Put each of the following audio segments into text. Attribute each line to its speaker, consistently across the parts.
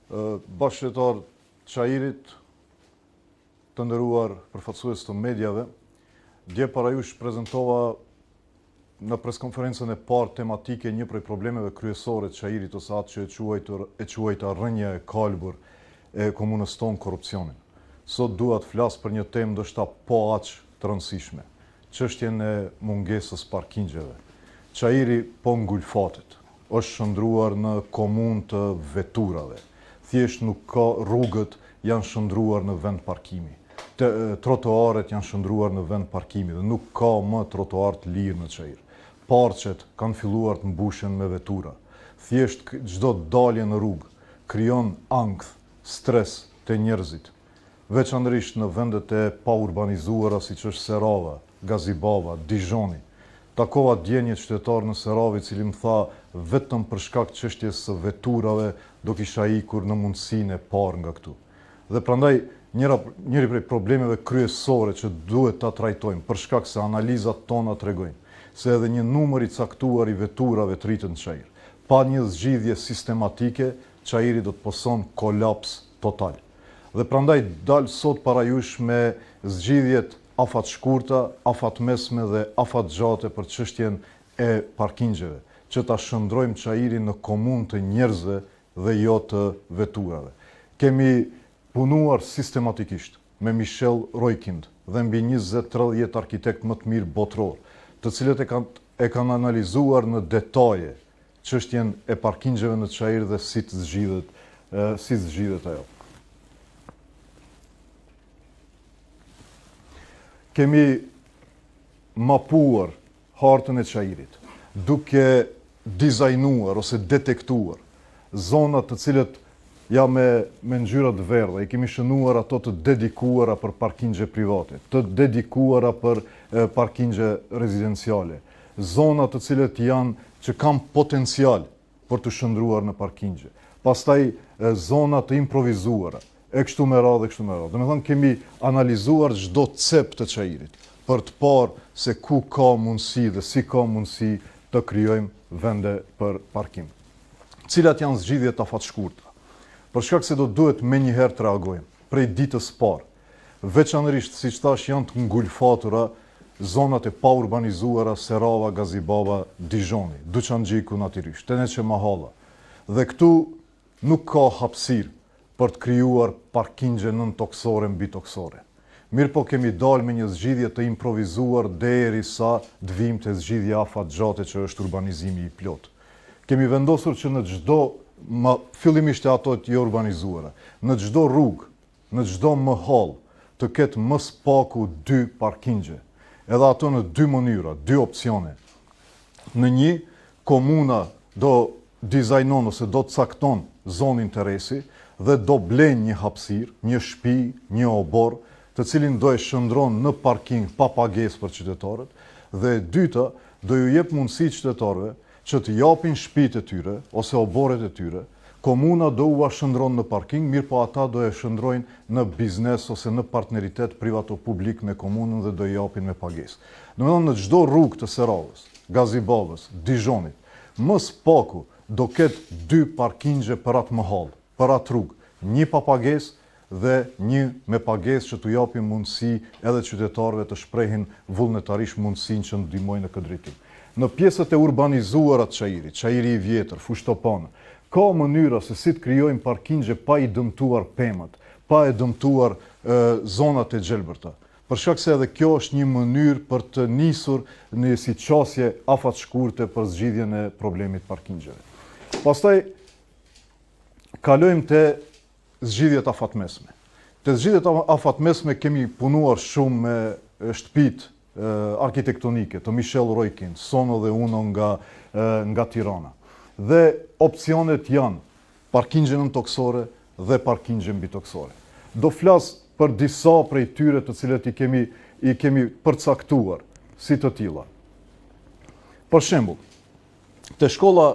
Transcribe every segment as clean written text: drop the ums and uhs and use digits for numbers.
Speaker 1: Bashkëtar Çajirit, të nderuar përfaqësues të medjave, dje para jush prezentova në preskonferencën e parë tematike një prej problemeve kryesore të Çajirit ose atë që e quajta rrënja e kalbur e komunës tonë, korrupsionin. Sot dua të flas për një temë ndoshta po aq të rëndësishme, çështjen e mungesës parkingjeve. Çajiri po ngulfatet, është shndruar në komunë të veturave. Thjesht nuk ka, rrugët janë shndruar në vend parkimi. Trotuaret janë shndruar në vend parkimi dhe nuk ka më trotuar të lirë në Çajir. Parqet kanë filluar të mbushen me vetura. Thjesht çdo dalje në rrugë krijon ankth, stres te njerëzit. Veçanërisht në vendet e paurbanizuara siç është Serava, Gazibaba, Dijoni. Takova dje një qytetar në Seravë i cili më tha vetëm për shkak të çështjes së veturave do kisha ikur në mundësinë e parë nga këtu. Dhe prandaj njëri prej problemeve kryesore që duhet ta trajtojmë për shkak se analizat tona tregojnë se edhe një numër i caktuar i veturave të rritën në Çajir. Pa një zgjidhje sistematike, Çajiri do të poson kolaps total. Dhe prandaj dal sot para jush me zgjidhjet afat shkurta, afat mesme dhe afat gjate për çështjen e parkingjeve, që ta shndrojmë Çajirin në komunë të njerëzve dhe jo të veturave. Kemi punuar sistematikisht me Michel Roykind dhe mbi 20-30 arkitekt më të mirë botror, të cilët e kanë analizuar në detaje çështjen e parkingjeve në Çajir dhe si zgjidhet ajo. Kemi mapuar hartën e Çajirit, duke dizajnuar ose detektuar zonat të cilët me ngjyra të verdha, i kemi shënuar ato të dedikuara për parkingje private, të dedikuara për parkingje rezidenciale, zona të cilët që kanë potencial për të shndruar në parkingje. Pastaj zona të improvizuara, e kështu me radhë. Domethënë kemi analizuar çdo cep të Çajirit për të parë se ku ka mundësi dhe si ka mundësi të krijojmë vende për parkim. Cilat janë zgjidhjet afatshkurta? Për shkak se do duhet menjëherë të reagojmë, prej ditës parë. Veçanërisht, siç thash, janë të ngulfatura zonat e paurbanizuara Serava, Gazibaba, Dijoni, Duçangjiku natyrisht, Teneçe Mahalla. Dhe këtu nuk ka hapësirë për të krijuar parkingje nën toksore mbi toksore. Mirë po kemi dalë me një zgjidhje të improvizuar derisa të vijmë te zgjidhja afatgjate që është urbanizimi i plot. Kemi vendosur që në çdo fillimisht e ato të urbanizuara, në çdo rrugë, në çdo mahall, të ketë më së paku 2 parkingje. Edhe ato në 2 mënyra, 2 opsione. Në një, komuna do dizajnon ose do të cakton zonë interesi dhe do blen një hapësirë, një shtëpi, një obor, të cilin do e shndron në parking pa pagesë për qytetarët, dhe e dyta, do ju jep mundësi qytetarëve që të japin shtëpitë e tyre ose oborret e tyre, komuna do u shndron në parking, mirë po ata do e shndrojnë në biznes ose në partneritet privato-publik me komunën dhe do i japin me pagesë. Domethënë në çdo rrugë të Seravës, Gazibabës, Dijonit, më së paku do ketë 2 parkingje për atë mahall, për atë rrugë, një pa pagesë dhe një me pagesë që t'u japin mundësi edhe qytetarëve të shprehin vullnetarisht mundësinë që ndihmojnë në këtë drejtim. Në pjesët e urbanizuara të Çajirit, Çajiri i vjetër, Fushtopan, ka mënyra se si të krijojmë parkingje pa i dëmtuar pemët, pa e dëmtuar zonat e gjelbërta. Për shkak se edhe kjo është një mënyrë për të nisur në siçasje afatshkurte për zgjidhjen e problemit parkingjeve. Pastaj kalojmë te zgjidhjet afatmesme. Te zgjidhjet afatmesme kemi punuar shumë me shtëpitë arkitektonike të Michel Roykind, Sono dhe Uno nga Tirana. Dhe opsionet janë parkingje nën toksore dhe parkingje mbi toksore. Do flas për disa prej tyre të cilët i kemi përcaktuar si të tilla. Për shembull, te shkolla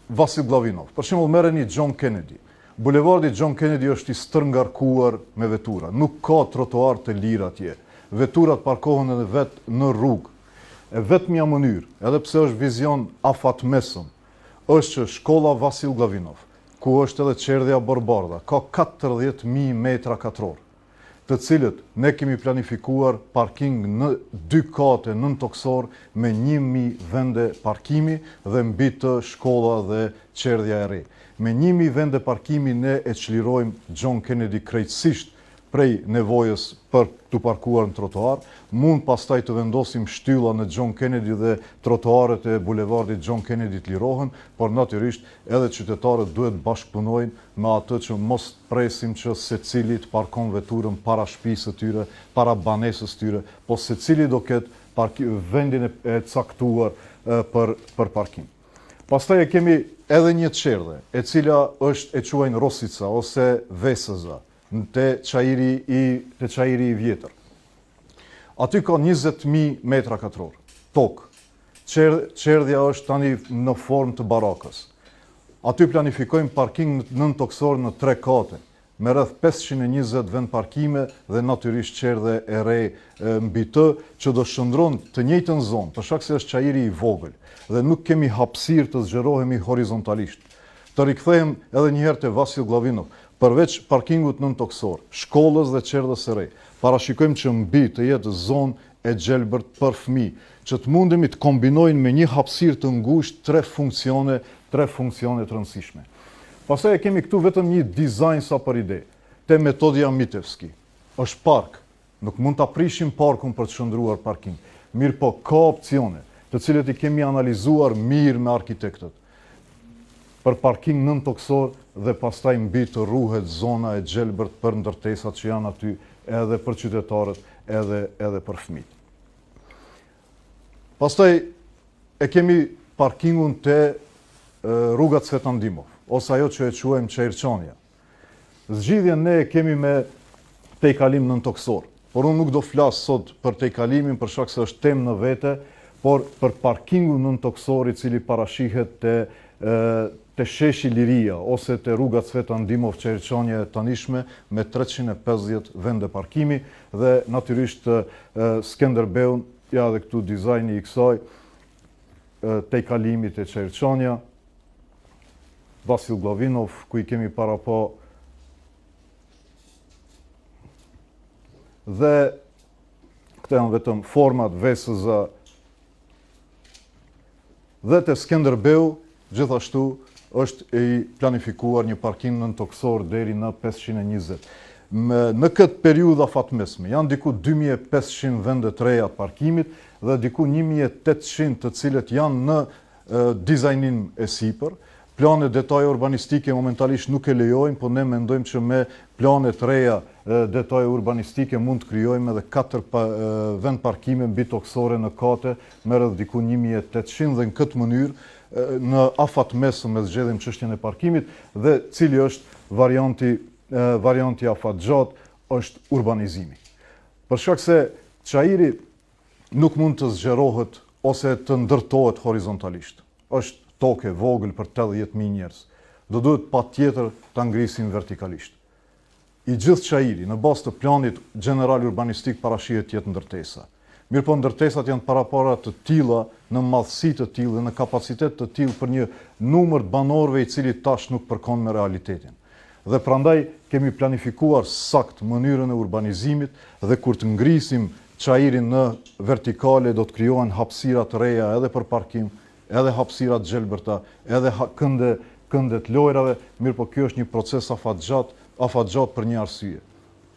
Speaker 1: Vasil Glavinov, për shembull merreni John Kennedy. Bulevardi John Kennedy është i stërngarkuar me vetura, nuk ka trotuar të lirë atje. Veturat parkohen edhe vetë në rrugë. E vetmja mënyrë, edhe pse është vizion afatmesëm, është që shkolla Vasil Glavinov, ku është edhe qerdhja Borbarda, ka 40.000 metra katror, të cilët ne kemi planifikuar parking në 2 kate nën toksor me 1.000 vende parkimi dhe mbi të shkolla dhe qerdhja e re. Me 1.000 vende parkimi ne e çlirojmë John Kennedy krejtësisht prej nevojës për të parkuar në trotuar, mund pastaj të vendosim shtylla në John Kennedy dhe trotuarët e bulevardit John Kennedy të lirohen, por natyrisht edhe qytetarët duhet bashkëpunojnë me atë që mos presim që secili të parkon veturën para shtëpisë së tyre, para banesës tyre, po secili do ketë vendin e caktuar për parkim. Pastaj e kemi edhe një qerdhe, e cila është e quajnë Rosica ose Vesëza, te çajiri i vjetër. Aty ka 20.000 metra katror, tokë. Qerdhja është tani në formë të barakës. Aty planifikojmë parking nën toksor në 3 kate, me rreth 520 vend parkime dhe natyrisht qerdhe e re mbi të, që do shndron të njëjtën zonë, për shkak se është çajiri i vogël dhe nuk kemi hapësirë të zgjerohemi horizontalisht. Të rikthehem edhe një herë te Vasil Glavinov. Përveç parkingut nën toksor, shkollës dhe qerdhës së re, parashikojmë që mbi të jetë zonë e gjelbërt për fëmijë, që të mundemi të kombinojnë me një hapësirë të ngushtë 3 funksione të rëndësishme. Pastaj e kemi këtu vetëm një dizajn sa për ide, te Metodija Mitevski. Është park, nuk mund ta prishim parkun për të shndruar parking. Mirë po, ka opsione, të cilët i kemi analizuar mirë me arkitektët, për parking nën toksor dhe pastaj mbi të ruhet zona e gjelbërt për ndërtesat që janë aty edhe për qytetarët edhe për fëmijët. Pastaj e kemi parkingun te rruga Cvetan Dimov, ose ajo që e quajmë Çajrçania. Zgjidhjen ne e kemi me tejkalim nën toksor, por unë nuk do flas sot për tejkalimin për shkak se është temë në vete, por për parkingun nën toksor i cili parashihet te sheshi Liria ose te rruga Cvetan Dimov Çajrçania e tanishme me 350 vende parkimi dhe natyrisht Skenderbeun, ja dhe këtu dizajni i kësaj, tejkalimit e Çajrçania, Vasil Glavinov, ku i kemi para po, dhe këto janë vetëm format Vesëza, dhe te Skenderbeu gjithashtu është i planifikuar një parking nën toksor deri në 520. Në këtë periudhë afatmesme janë diku 2500 vende të reja të parkimit dhe diku 1800 të cilët janë në dizajnim e sipër. Planet detaje urbanistike momentalisht nuk e lejojnë, po ne mendojmë që me planet reja detaje urbanistike mund të krijojmë edhe 4 vend parkime mbi toksore në kate, me rreth diku 1800 dhe në këtë mënyrë në afat mesëm e zgjedhim çështjen e parkimit dhe cili është varianti afat gjatë është urbanizimi. Për shkak se çajiri nuk mund të zgjerohet ose të ndërtohet horizontalisht. Është tokë e vogël për 80.000 njerëz. Do duhet patjetër ta ngrisim vertikalisht. I gjithë çajiri në bazë të planit gjeneral urbanistik parashihet të jetë ndërtesa. Mirëpo ndërtesat janë parapara të tilla, në madhësi të tillë dhe në kapacitet të tillë për një numër të banorëve i cili tash nuk përkon me realitetin. Dhe prandaj kemi planifikuar sakt mënyrën e urbanizimit dhe kur të ngrisim çajirin në vertikale do të krijohen hapësira të reja edhe për parkim, edhe hapësira të gjelbërta, edhe kënde të lojrave, mirëpo ky është një proces afatgjat për një arsye,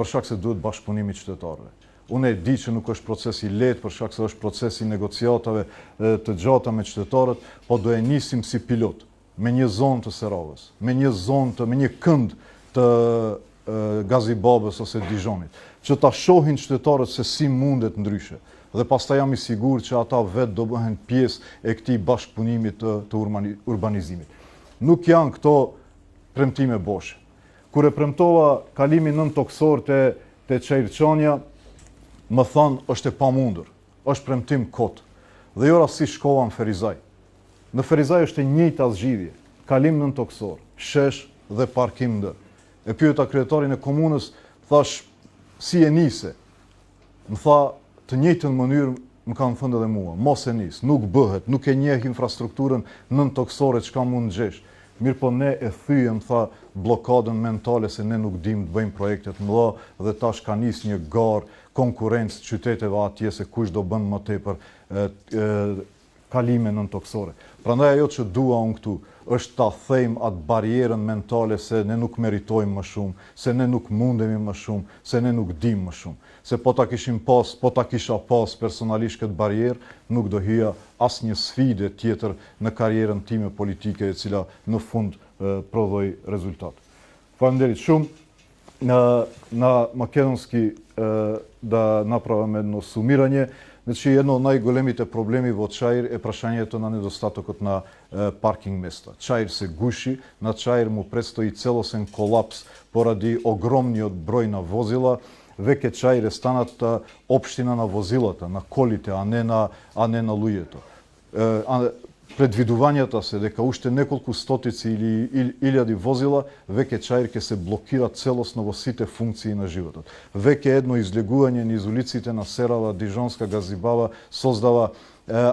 Speaker 1: për shkak se duhet bashkëpunimi i qytetarëve. Unë e di që nuk është proces i lehtë për shkak se është proces i negociatave të gjata me qytetarët, po do e nisim si pilot me një zonë të Serovës, me një kënd të Gazibabës ose Dijonit, që ta shohin qytetarët se si mundet ndryshe. Dhe pastaj jam i sigurt që ata vetë do bëhen pjesë e këtij bashkëpunimi të urbanizimit. Nuk janë këto premtime boshe. Kur e premtova kalimin nën toksor te Çajrçania, më thanë është e pamundur, është premtim kot. Dhe jo rasti shkova në Ferizaj. Në Ferizaj është e njëjta zgjidhje, kalim nën toksor, shesh dhe parkim ndër. E pyeta kryetarin e komunës, thash, si e nise? Më tha, të njëjtën mënyrë më kanë thënë edhe mua, mos e nis, nuk bëhet, nuk e njeh infrastrukturën nën toksore çka mund gjesh. Mirë po ne e thyem, tha, blokadën mentale se ne nuk dim të bëjmë projektet mëdha dhe tash ka nis një garë konkurrencë qyteteve atje se kush do bën më tepër kalime nëntoksore. Prandaj ajo që dua unë këtu është ta thejmë atë barierën mentale se ne nuk meritojmë më shumë, se ne nuk mundemi më shumë, se ne nuk dim më shumë. Se po ta kisha pas personalisht këtë barierë, nuk do hyja asnjë sfide tjetër në karrierën time politike e cila në fund prodhoi rezultat. Faleminderit shumë. Na makedonski da napravаме едно сумирање. Значи, едно од најголемите проблеми во Чаир е прашањето на недостатокот на паркинг места. Чаир се гуши, на Чаир му предстои целосен колапс поради огромниот број на возила. Веќе Чаир е станата општина на возилата, на колите, а не на луѓето. Предвидувањата се дека уште неколку стотици или илјади возила веќе Чаир ќе се блокира целосно во сите функции на животот. Веќе едно излегување низ улиците на Серава, Дижонска, Газибава создава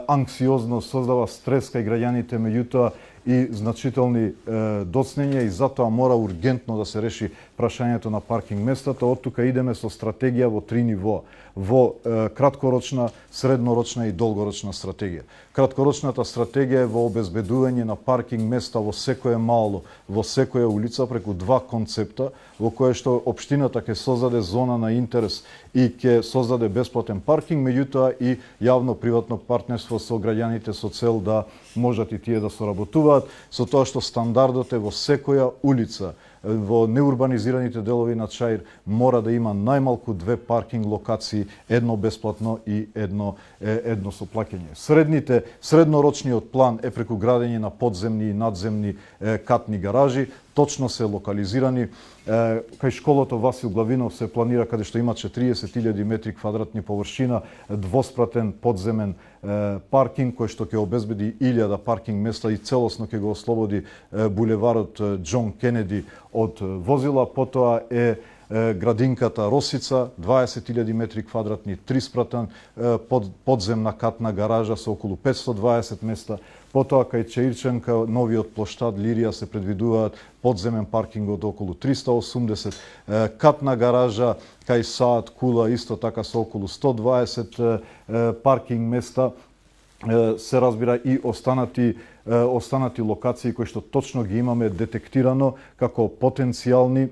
Speaker 1: анксиозност, создава стрес кај граѓаните, меѓутоа и значителни доцнења и затоа мора ургентно да се реши прашањето на паркинг местата. Од тука идеме со стратегија во 3 нивоа. Во краткорочна, среднорочна и долгорочна стратегија. Краткорочната стратегија е во обезбедување на паркинг места во секое мало, во секоја улица преку 2 концепта, во кое што општината ќе создаде зона на интерес и ќе создаде бесплатен паркинг, меѓутоа и јавно-приватно партнерство со граѓаните со цел да можат и тие да соработуваат, со тоа што стандардот е во секоја улица, во неурбанизираните делови на Чаир мора да има најмалку 2 паркинг локации, едно бесплатно и едно со плаќање. Среднорочниот план е преку градење на подземни и надземни катни гаражи, точно се локализирани. Кај школото Васил Главинов се планира каде што има 40.000 метри квадратни површина, двоспратен подземен паркинг кој што ќе обезбеди 1000 паркинг места и целосно ќе го ослободи булеварот Џон Кенеди од возила. Потоа е градинката Росица, 20.000 метри квадратни, триспратен подземна катна гаража со околу 520 места. Потоа кај Чаирченка, новиот плоштад Лирија се предвидуваат подземен паркинг од околу 380, катна гаража кај Саат Кула исто така со околу 120 паркинг места. Се разбира и останати локации кои што точно ги имаме детектирано како потенцијални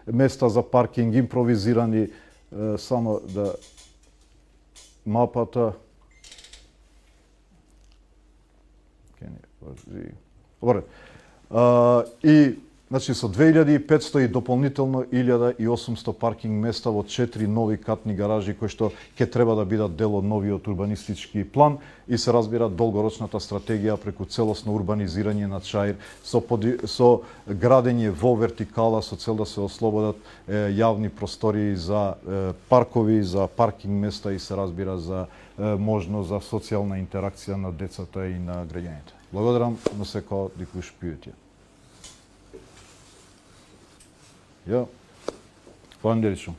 Speaker 1: места за паркинг, импровизирани. Само да мапата. Добре. И значи со 2500 и дополнително 1800 паркинг места во 4 нови катни гаражи кои што ќе треба да бидат дел од новиот урбанистички план и се разбира долгорочната стратегија преку целосно урбанизирање на Чаир со градење во вертикала со цел да се ослободат јавни простории за паркови, за паркинг места и се разбира за можност за социјална интеракција на децата и на граѓаните. Благодарам на секој дикуш пијете. Ja, faleminderit shumë.